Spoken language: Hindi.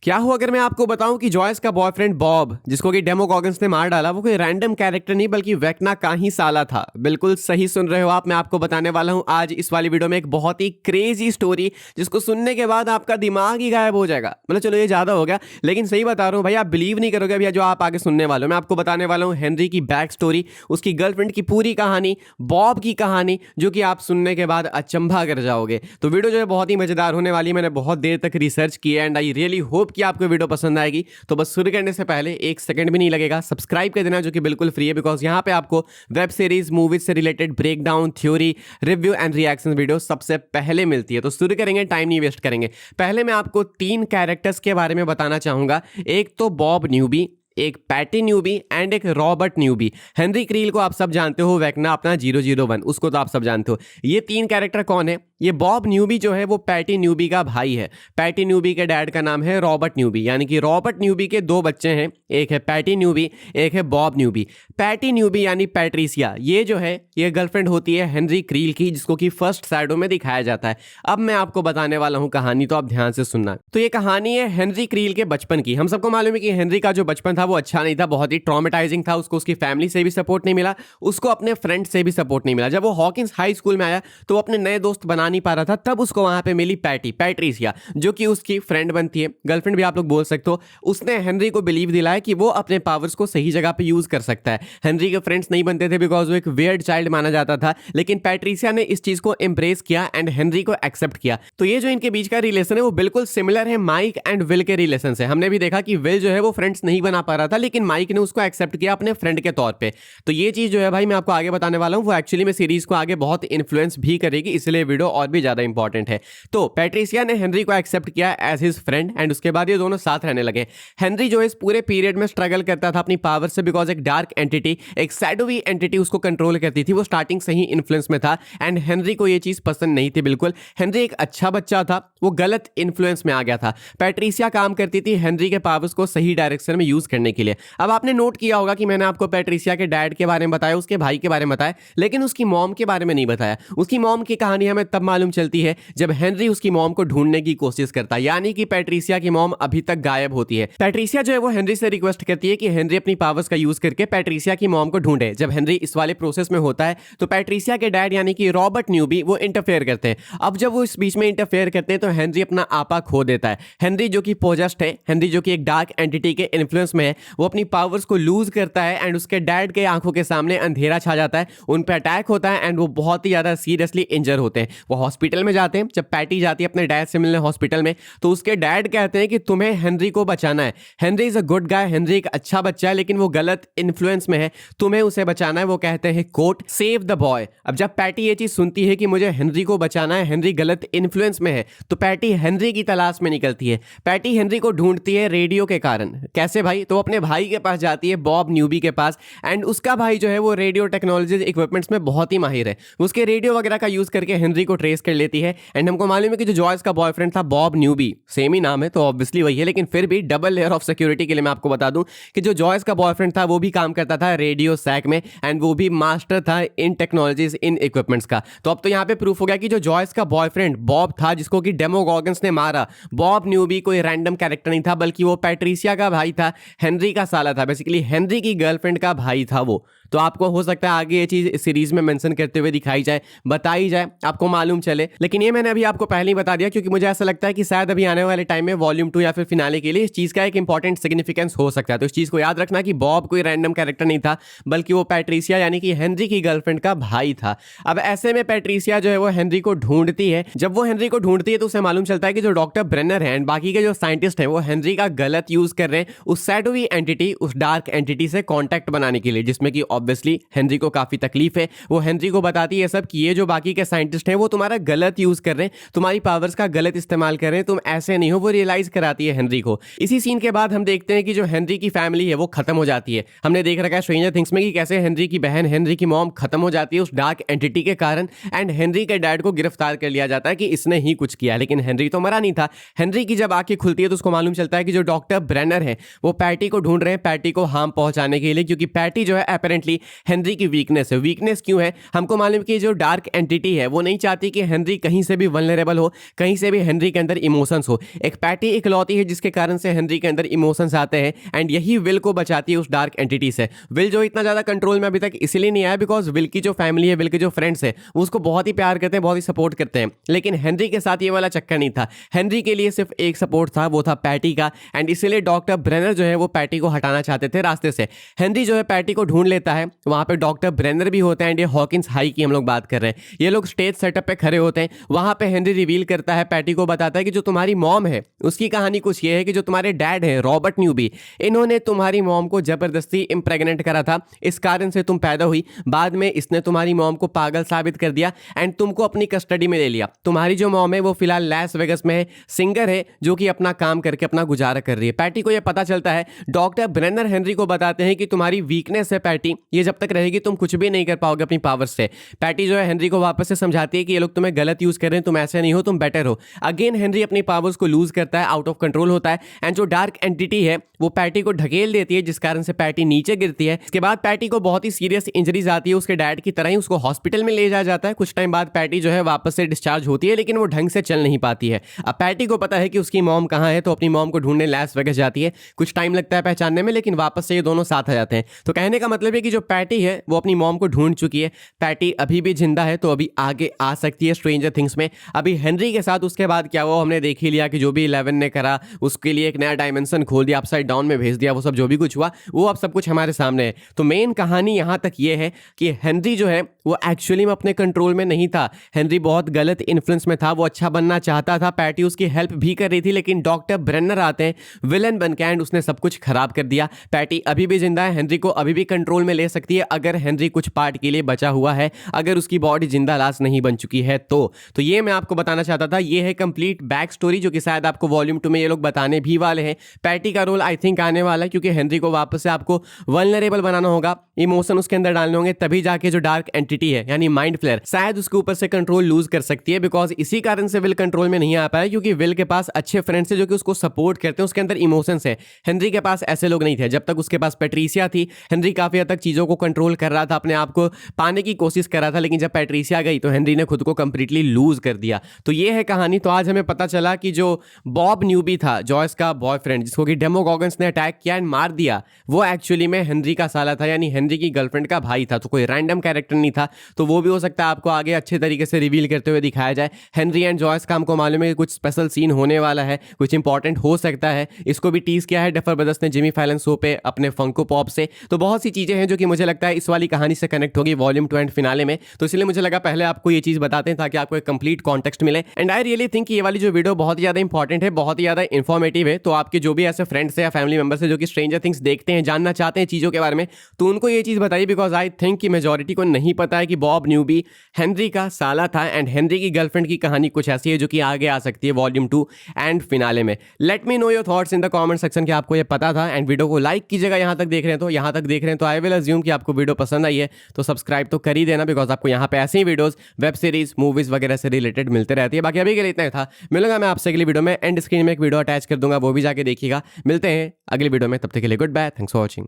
क्या हो अगर मैं आपको बताऊं कि जॉयस का बॉयफ्रेंड बॉब, जिसको कि डेमोगॉगन्स ने मार डाला, वो कोई रैंडम कैरेक्टर नहीं बल्कि वेक्ना का ही साला था। बिल्कुल सही सुन रहे हो आप। मैं आपको बताने वाला हूं आज इस वाली वीडियो में एक बहुत ही क्रेजी स्टोरी, जिसको सुनने के बाद आपका दिमाग ही गायब हो जाएगा। मतलब चलो ये ज्यादा हो गया, लेकिन सही बता रहा हूं भाई, आप बिलीव नहीं करोगे भैया जो आप आगे सुनने वाले हो। मैं आपको बताने वाला हूं हेनरी की बैक स्टोरी, उसकी गर्लफ्रेंड की पूरी कहानी, बॉब की कहानी, जो कि आप सुनने के बाद अचंभा कर जाओगे। तो वीडियो जो है बहुत ही मजेदार होने वाली है। मैंने बहुत देर तक रिसर्च किया एंड आई रियली होप कि आपको वीडियो पसंद आएगी। तो बस शुरू करने से पहले एक सेकंड भी नहीं लगेगा, सब्सक्राइब कर देना, जो कि बिल्कुल फ्री है, बिकॉज यहाँ पे आपको वेब सीरीज मूवीज से related break down, theory, review and reaction video सबसे पहले मिलती है। तो शुरू करेंगे, टाइम नहीं वेस्ट करेंगे। पहले मैं आपको 3 कैरेक्टर्स के बारे में बताना चाहूंगा। एक तो बॉब न्यूबी, एक पैटी न्यूबी एंड एक रॉबर्ट न्यूबी। हेनरी क्रील को आप सब जानते हो, वेक्ना अपना 001, उसको तो आप सब जानते हो। ये 3 कैरेक्टर कौन है? ये बॉब न्यूबी जो है वो पैटी न्यूबी का भाई है। पैटी न्यूबी के डैड का नाम है रॉबर्ट न्यूबी, यानी कि रॉबर्ट न्यूबी के 2 बच्चे हैं, एक है पैटी न्यूबी, एक है बॉब न्यूबी। पैटी न्यूबी यानी पैट्रिसिया, ये जो है ये गर्लफ्रेंड होती है हेनरी क्रील की, जिसको कि फर्स्ट शैडो में दिखाया जाता है। अब मैं आपको बताने वाला हूं कहानी, तो आप ध्यान से सुनना। तो ये कहानी है हेनरी क्रील के बचपन की। हम सबको मालूम है कि हेनरी का जो बचपन था वो अच्छा नहीं था, बहुत ही ट्रॉमेटाइजिंग था। उसको उसकी फैमिली से भी सपोर्ट नहीं मिला, उसको अपने फ्रेंड से भी सपोर्ट नहीं मिला। जब वो हॉकिंस हाई स्कूल में आया तो वो अपने नए दोस्त बना नहीं पा रहा था, तब उसको वहां पे मिली पैट्रिसिया, जो कि उसकी फ्रेंड बनती है, गर्लफ्रेंड भी आप लोग बोल सकते हो। उसने हेनरी को बिलीव दिलाया कि वो अपने पावर्स को सही जगह पे यूज कर सकता है। हेनरी के फ्रेंड्स नहीं बनते थे बिकॉज वो एक वियर्ड चाइल्ड माना जाता था, लेकिन पैट्रिसिया ने इस चीज को एम्ब्रेस किया एंड हेनरी को एक्सेप्ट किया। तो ये जो इनके बीच का रिलेशन है वो बिल्कुल सिमिलर है माइक एंड विल के रिलेशन से। हमने भी देखा कि विल जो है वो फ्रेंड्स नहीं बना पा रहा था, लेकिन माइक ने उसको एक्सेप्ट किया अपने फ्रेंड के तौर पे। तो ये चीज जो है भाई मैं आपको आगे बताने वाला हूं, वो एक्चुअली में सीरीज को आगे बहुत इन्फ्लुएंस भी करेगी, इसलिए वीडियो और भी ज्यादा इंपॉर्टेंट है। तो पैट्रिसिया ने हेनरी को एक्सेप्ट किया एज हिज फ्रेंड एंड उसके बाद ये दोनों साथ रहने लगे। हेनरी जो इस पूरे पीरियड में स्ट्रगल करता था अपनी पावर से, बिकॉज एक डार्क एंटिटी, एक शैडोवी एंटिटी उसको कंट्रोल करती थी। वो स्टार्टिंग से ही इन्फ्लुएंस में था एंड हेनरी को ये चीज पसंद नहीं थी बिल्कुल। हेनरी एक अच्छा बच्चा था, वो गलत इन्फ्लुएंस में आ गया था। पैट्रिसिया काम करती थी हेनरी के पावर्स को सही डायरेक्शन में यूज करने के लिए। अब आपने नोट किया होगा कि मैंने आपको पैट्रिसिया के डैड के बारे में बताया, उसके भाई के बारे में बताया, लेकिन उसकी मॉम के बारे में नहीं बताया। उसकी मॉम की कहानी हमें तब मालूम चलती है जब हेनरी उसकी मॉम को ढूंढने की कोशिश करता है, यानी कि पैट्रिसिया की मॉम अभी तक गायब होती है। पैट्रिसिया जो है वो हेनरी से रिक्वेस्ट करती है कि हेनरी अपनी पावर्स का यूज करके पैट्रिसिया की मॉम को ढूंढे। जब हेनरी इस वाले प्रोसेस में होता है तो पैट्रिसिया के डैड यानी कि रॉबर्ट न्यूबी वो इंटरफेयर करते हैं। अब जब वो इस बीच में इंटरफेयर करते हैं तो हेनरी अपना आपा खो देता है। हेनरी जो कि पोजेस्ड है, हेनरी जो कि एक डार्क एंटिटी के इन्फ्लुएंस में है, वो अपनी पावर्स को लूज करता है एंड उसके डैड के आंखों के सामने अंधेरा छा जाता है, उन पर अटैक होता है एंड वो बहुत ही ज्यादा सीरियसली इंजर होते हैं। वो हॉस्पिटल में जाते हैं। जब पैटी जाती है अपने डैड से मिलने हॉस्पिटल में, तो उसके डैड कहते हैं कि तुम्हें हेनरी को बचाना है। Henry is a good guy, Henry एक अच्छा बच्चा है, लेकिन वो गलत इन्फ्लुएंस में है, तुम्हें उसे बचाना है। वो कहते हैं कोट सेव द बॉय। अब जब पैटी ये चीज सुनती है कि मुझे हेनरी को बचाना है, हेनरी गलत इन्फ्लुएंस में है, तो पैटी हेनरी की तलाश में निकलती है। पैटी हेनरी को ढूंढती है रेडियो के कारण। कैसे भाई? तो अपने भाई के पास जाती है, बॉब न्यूबी के पास, एंड उसका भाई जो है वो रेडियो टेक्नोलॉजी इक्विपमेंट्स में बहुत ही माहिर है। उसके रेडियो वगैरह का यूज करके हेनरी को ट्रेस कर लेती है। एंड हमको मालूम है कि जो जॉयस का बॉयफ्रेंड था बॉब न्यूबी, सेम ही नाम है तो ऑब्वियसली वही है, लेकिन फिर भी डबल लेयर ऑफ सिक्योरिटी के लिए मैं आपको बता दूं कि जो जॉयस का बॉयफ्रेंड था वो भी काम करता था रेडियो सैक में एंड वो भी मास्टर था इन टेक्नोलॉजीज, इन इक्विपमेंट्स का। तो अब तो यहाँ पे प्रूफ हो गया कि जो जॉयस का बॉयफ्रेंड बॉब था, जिसको कि डेमोगॉगन्स ने मारा, बॉब न्यूबी कोई रैंडम कैरेक्टर नहीं था, बल्कि वो पैट्रिसिया का भाई था, हेनरी का साला था, बेसिकली हेनरी की गर्लफ्रेंड का भाई था वो। तो आपको हो सकता है आगे ये चीज इस सीरीज में मेंशन करते हुए दिखाई जाए, बताई जाए, आपको मालूम चले, लेकिन ये मैंने अभी आपको पहले ही बता दिया क्योंकि मुझे ऐसा लगता है कि शायद अभी आने वाले टाइम में वॉल्यूम 2 या फिर फिनाले के लिए इस चीज का एक इंपॉर्टेंट सिग्निफिकेंस हो सकता है। तो इस चीज को याद रखना कि बॉब कोई रैंडम कैरेक्टर नहीं था, बल्कि वो पैट्रिसिया यानी कि हेनरी की गर्लफ्रेंड का भाई था। अब ऐसे में पैट्रिसिया जो है वो हेनरी को ढूंढती है। जब वो हेनरी को ढूंढती है तो उसे मालूम चलता है कि जो डॉक्टर ब्रेनर है एंड बाकी के जो साइंटिस्ट हैं वो हेनरी का गलत यूज कर रहे हैं उस शैडोवी एंटिटी, उस डार्क एंटिटी से कॉन्टैक्ट बनाने के लिए, जिसमें कि ऑब्वियसली हेनरी को काफी तकलीफ है। वो हेनरी को बताती है सब कि ये जो बाकी के साइंटिस्ट हैं वो तुम्हारा गलत यूज कर रहे हैं, तुम्हारी पावर्स का गलत इस्तेमाल कर रहे हैं, तुम ऐसे नहीं हो। वो रियलाइज कराती है हेनरी को। इसी सीन के बाद हम देखते हैं कि जो हेनरी की फैमिली है वो खत्म हो जाती है। हमने देख रखा है स्ट्रेंजर थिंग्स में कि कैसे हेनरी की बहन, हेनरी की मॉम खत्म हो जाती है उस डार्क एंटिटी के कारण एंड हेनरी के डैड को गिरफ्तार कर लिया जाता है कि इसने ही कुछ किया, लेकिन हेनरी तो मरा नहीं था। हेनरी की जब आंखें खुलती है तो उसको मालूम चलता है कि जो डॉक्टर ब्रेनर है वो पैटी को ढूंढ रहे हैं, पैटी को हार्म पहुंचाने के लिए, क्योंकि पैटी जो है अपेरेंटली डेफिनेटली हेनरी की वीकनेस है। वीकनेस क्यों है? हमको मालूम कि जो डार्क एंटिटी है वो नहीं चाहती कि हेनरी कहीं से भी वल्नरेबल हो, कहीं से भी हेनरी के अंदर इमोशंस हो। एक पैटी इकलौती है जिसके कारण से हेनरी के अंदर इमोशंस आते हैं एंड यही विल को बचाती है उस डार्क एंटिटी से। विल जो इतना ज्यादा कंट्रोल में अभी तक इसलिए नहीं आया बिकॉज विल की जो फैमिली है, विल के जो फ्रेंड्स है, वो उसको बहुत ही प्यार करते हैं, बहुत ही सपोर्ट करते हैं। लेकिन हेनरी के साथ ये वाला चक्कर नहीं था। हेनरी के लिए सिर्फ एक सपोर्ट था, वो था पैटी का, एंड इसीलिए डॉक्टर ब्रेनर जो है वो पैटी को हटाना चाहते थे रास्ते से। हेनरी जो है पैटी को ढूंढ लेता है, वहां पे डॉक्टर ब्रेनर भी होते हैं एंड ये हॉकिंस हाई की हम लोग बात कर रहे हैं। ये लोग स्टेज सेटअप पे खड़े होते हैं। वहां पे हेनरी रिवील करता है, पैटी को बताता है कि जो तुम्हारी मॉम है उसकी कहानी कुछ ये है कि जो तुम्हारे डैड है रॉबर्ट न्यूबी, इन्होंने तुम्हारी मॉम को जबरदस्ती इम्प्रेग्नेंट करा था, इस कारण से तुम पैदा हुई। बाद में इसने तुम्हारी मॉम को पागल साबित कर दिया एंड तुमको अपनी कस्टडी में ले लिया। तुम्हारी जो मॉम है वो फिलहाल लैस वेगस में है, सिंगर है जो कि अपना काम करके अपना गुजारा कर रही है। पैटी को यह पता चलता है। डॉक्टर ब्रेनर हेनरी को बताते हैं कि तुम्हारी वीकनेस है पैटी, ये जब तक रहेगी तुम कुछ भी नहीं कर पाओगे अपनी पावर से। पैटी जो है हेनरी को वापस से समझाती है कि ये लोग तुम्हें गलत यूज कर रहे हैं, तुम ऐसे नहीं हो, तुम बेटर हो। अगेन हेनरी अपनी पावर्स को लूज करता है, आउट ऑफ कंट्रोल होता है एंड जो डार्क एंटिटी है वो पैटी को ढकेल देती है, जिस कारण से पैटी नीचे गिरती है। इसके बाद पैटी को बहुत ही सीरियस इंजरीज आती है, उसके डैड की तरह ही उसको हॉस्पिटल में ले जाया जाता है। कुछ टाइम बाद पैटी जो है वापस से डिस्चार्ज होती है, लेकिन वो ढंग से चल नहीं पाती है। अब पैटी को पता है कि उसकी मॉम कहाँ है, तो अपनी मॉम को ढूंढने लैस वेगस जाती है। कुछ टाइम लगता है पहचानने में, लेकिन वापस से ये दोनों साथ आ जाते हैं। तो कहने का मतलब है कि जो पैटी है वो अपनी मॉम को ढूंढ चुकी है। पैटी अभी भी जिंदा है, तो अभी आगे आ सकती है स्ट्रेंजर थिंग्स में। अभी हेनरी के साथ उसके बाद क्या हुआ हमने देख ही लिया कि जो भी 11 ने करा उसके लिए एक नया डायमेंशन खोल दिया, अपसाइड डाउन में भेज दिया, वो सब जो भी कुछ हुआ वो अब सब कुछ हमारे सामने है। तो मेन कहानी यहां तक ये है कि हेनरी जो है वो एक्चुअली में अपने कंट्रोल में नहीं था। हेनरी बहुत गलत इन्फ्लुएंस में था, वो अच्छा बनना चाहता था, पैटी उसकी हेल्प भी कर रही थी, लेकिन डॉक्टर ब्रेनर आते हैं विलन बन के एंड उसने सब कुछ खराब कर दिया। पैटी अभी भी जिंदा है, हेनरी को अभी भी कंट्रोल में ले सकती है अगर हेनरी कुछ पार्ट के लिए बचा हुआ है, अगर उसकी बॉडी जिंदा लाश नहीं बन चुकी है तो ये मैं आपको बताना चाहता था। ये है कंप्लीट बैक स्टोरी जो कि शायद आपको वॉल्यूम 2 में ये लोग बताने भी वाले हैं। पैटी का रोल आई थिंक आने वाला है, क्योंकि हेनरी को वापस से आपको वल्नरेबल बनाना होगा, इमोशन उसके अंदर डालने होंगे, तभी जाके जो डार्क एंटिटी है यानी माइंड फ्लेयर शायद उसके ऊपर से कंट्रोल लूज कर सकती है। बिकॉज इसी कारण से विल कंट्रोल में नहीं आ पाया, क्योंकि विल के पास अच्छे फ्रेंड्स है जो कि उसको सपोर्ट करते हैं, उसके अंदर इमोशंस है। हेनरी के पास ऐसे लोग नहीं थे। जब तक उसके पास पैट्रिसिया थी, हेनरी काफी हद तक चीजों को कंट्रोल कर रहा था, अपने आप को पाने की कोशिश कर रहा था, लेकिन जब पैट्रिसिया गई तो हेनरी ने खुद को कंप्लीटली लूज कर दिया। तो ये है कहानी। तो आज हमें पता चला कि जो बॉब न्यूबी था, जॉयस का बॉयफ्रेंड, जिसको कि डेमोगॉगन्स ने अटैक किया एंड मार दिया, वो एक्चुअली में हेनरी का साला था, यानी हेनरी की गर्लफ्रेंड का भाई था। तो कोई रैंडम कैरेक्टर नहीं था। तो वो भी हो सकता है आपको आगे अच्छे तरीके से रिवील करते हुए दिखाया जाए। हेनरी एंड जॉयस का हमको मालूम है कि कुछ स्पेशल सीन होने वाला है, कुछ इंपॉर्टेंट हो सकता है। इसको भी टीज किया है डफर ब्रदर्स ने जिमी फैलन शो पे अपने फंको पॉप से। तो बहुत सी चीजें हैं जो कि मुझे लगता है इस वाली कहानी से कनेक्ट होगी वॉल्यूम 2 एंड फिनाले में। तो इसलिए मुझे लगा पहले आपको ये चीज बताते हैं ताकि आपको एक कंप्लीट कॉन्टेक्स्ट मिले। एंड आई रियली थिंक ये वाली जो वीडियो बहुत ही ज्यादा इंपॉर्टेंट है, बहुत ही ज्यादा इन्फॉर्मेटिव है। तो आपके जो भी ऐसे फ्रेंड्स है या फैमिली मेंबर्स है जो कि स्ट्रेंजर थिंग्स देखते हैं, जानना चाहते हैं चीजों के बारे में, तो उनको ये चीज बताइए। बिकॉज आई थिंक कि मेजोरिटी को नहीं पता है कि बॉब न्यूबी हेनरी का साला था एंड हेनरी की गर्लफ्रेंड की कहानी कुछ ऐसी है जो कि आगे आ सकती है वॉल्यूम 2 एंड फिनाले में। Let me know your thoughts in the comment section कि आपको ये पता था। एंड वीडियो को लाइक कीजिएगा, यहां तक देख रहे हैं तो आई विल अज्यूम कि आपको वीडियो पसंद आई है, तो सब्सक्राइब तो कर ही देना, बिकॉज आपको यहाँ पे ऐसे ही वीडियोस, वेब सीरीज, मूवीज वगैरह से रिलेटेड मिलते रहती है। बाकी अभी के लिए इतना ही था। मिलूंगा मैं आपसे अगली वीडियो में, एंड स्क्रीन में एक वीडियो अटैच कर दूंगा, वो भी जाके देखिएगा। मिलते हैं अगली वीडियो में, तब तक के लिए good bye, thanks for watching.